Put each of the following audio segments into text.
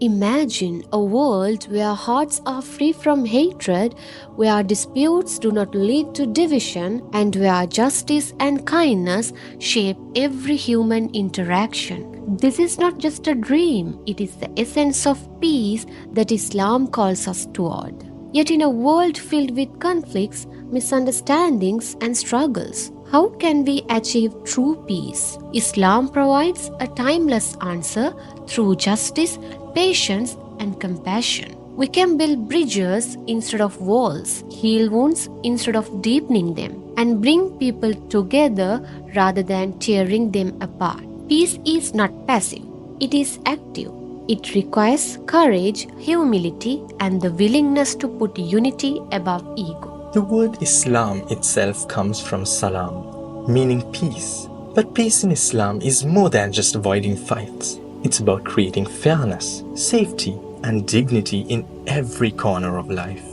Imagine a world where hearts are free from hatred, where disputes do not lead to division, and where justice and kindness shape every human interaction. This is not just a dream, it is the essence of peace that Islam calls us toward. Yet, in a world filled with conflicts, misunderstandings, and struggles, how can we achieve true peace? Islam provides a timeless answer through justice, patience, and compassion. We can build bridges instead of walls, heal wounds instead of deepening them, and bring people together rather than tearing them apart. Peace is not passive, it is active. It requires courage, humility, and the willingness to put unity above ego. The word Islam itself comes from salam, meaning peace. But peace in Islam is more than just avoiding fights. It's about creating fairness, safety, and dignity in every corner of life.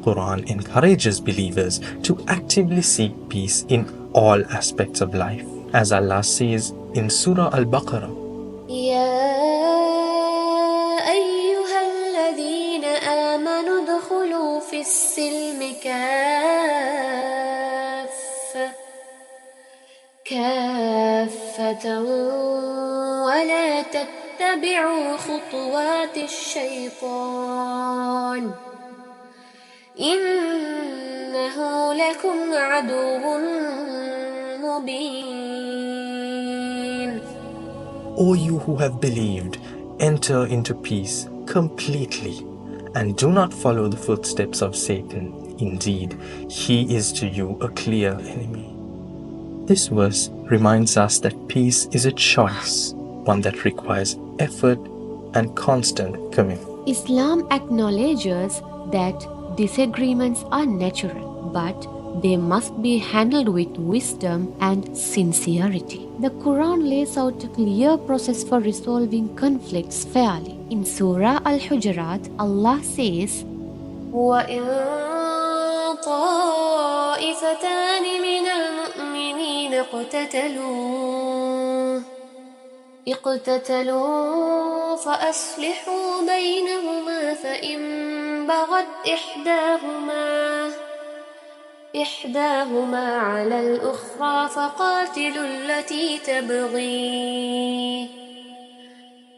Qur'an encourages believers to actively seek peace in all aspects of life. As Allah says in Surah Al-Baqarah, في السلم كافة ولا تتبعوا خطوات الشيطان إنه لكم عدو مبين. O you who have believed, enter into peace completely, and do not follow the footsteps of Satan. Indeed, he is to you a clear enemy. This verse reminds us that peace is a choice, one that requires effort and constant commitment. Islam acknowledges that disagreements are natural, but they must be handled with wisdom and sincerity. The Quran lays out a clear process for resolving conflicts fairly. In Surah Al-Hujurat, Allah says, وَإِن طَائِفَتَانِ مِنَ الْمُؤْمِنِينَ اقتتلوا فأصلحوا بينهما فإن بغت إحداهما على الأخرى فقاتلوا التي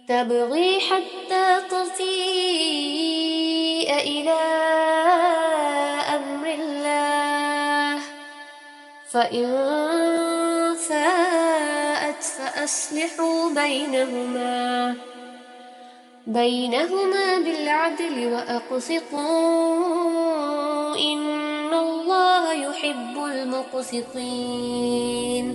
تبغي حتى تفيء إلى أمر الله فإن فاءت فأصلحوا بينهما بالعدل وأقسطوا إن الله يحب المقسطين.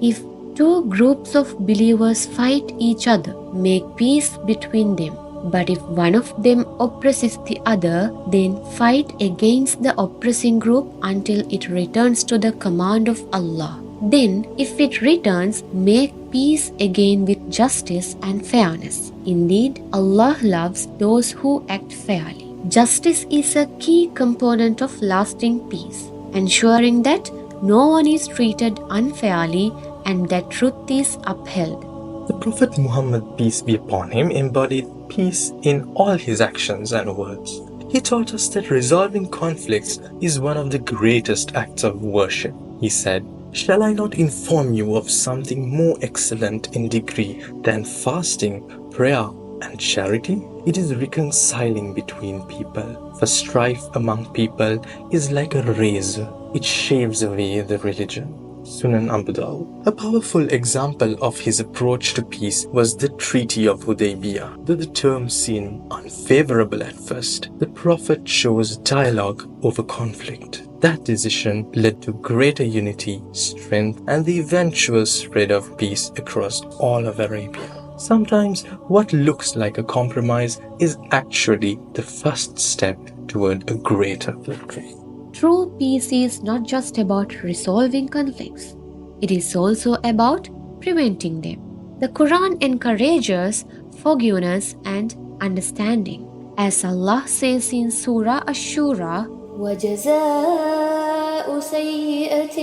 If two groups of believers fight each other, make peace between them. But if one of them oppresses the other, then fight against the oppressing group until it returns to the command of Allah. Then, if it returns, make peace again with justice and fairness. Indeed, Allah loves those who act fairly. Justice is a key component of lasting peace, ensuring that no one is treated unfairly and that truth is upheld. The Prophet Muhammad, peace be upon him, embodied peace in all his actions and words. He taught us that resolving conflicts is one of the greatest acts of worship. He said, "Shall I not inform you of something more excellent in degree than fasting, prayer, and charity? It is reconciling between people. For strife among people is like a razor. It shaves away the religion." Sunan Abu Dawud. A powerful example of his approach to peace was the Treaty of Hudaybiyah. Though the term seemed unfavorable at first, the Prophet chose dialogue over conflict. That decision led to greater unity, strength, and the eventual spread of peace across all of Arabia. Sometimes what looks like a compromise is actually the first step toward a greater victory. True peace is not just about resolving conflicts, it is also about preventing them. The Quran encourages forgiveness and understanding. As Allah says in Surah Ash-Shura, وَجَزَاءُ سَيِّئَةٍ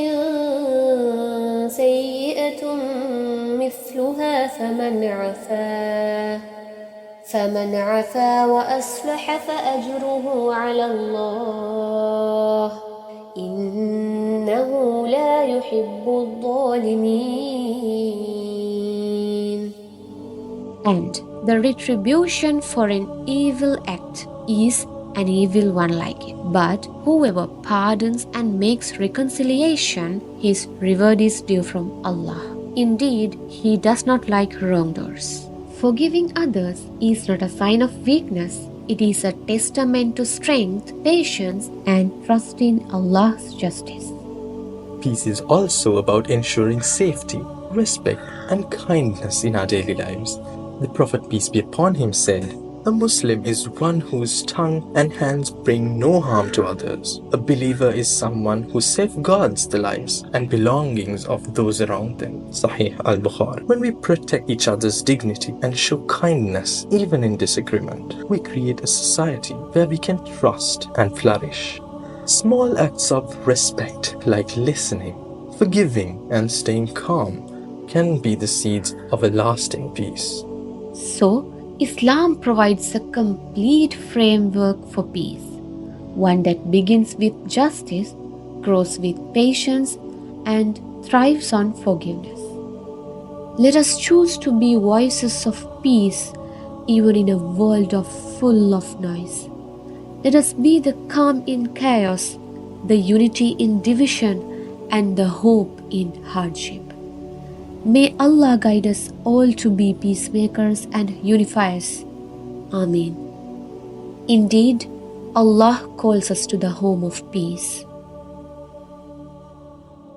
سَيِّئَةٌ مِثْلُهَا فمن عفا وأصلح فأجره على الله إنه لا يحب الظالمين. And the retribution for an evil act is an evil one like it. But whoever pardons and makes reconciliation, his reward is due from Allah. Indeed, He does not like wrongdoers. Forgiving others is not a sign of weakness. It is a testament to strength, patience, and trust in Allah's justice. Peace is also about ensuring safety, respect, and kindness in our daily lives. The Prophet, peace be upon him, said, "A Muslim is one whose tongue and hands bring no harm to others. A believer is someone who safeguards the lives and belongings of those around them." Sahih al-Bukhari. When we protect each other's dignity and show kindness even in disagreement, we create a society where we can trust and flourish. Small acts of respect like listening, forgiving, and staying calm can be the seeds of a lasting peace. So, Islam provides a complete framework for peace, one that begins with justice, grows with patience, and thrives on forgiveness. Let us choose to be voices of peace even in a world full of noise. Let us be the calm in chaos, the unity in division, and the hope in hardship. May Allah guide us all to be peacemakers and unifiers. Ameen. Indeed, Allah calls us to the home of peace.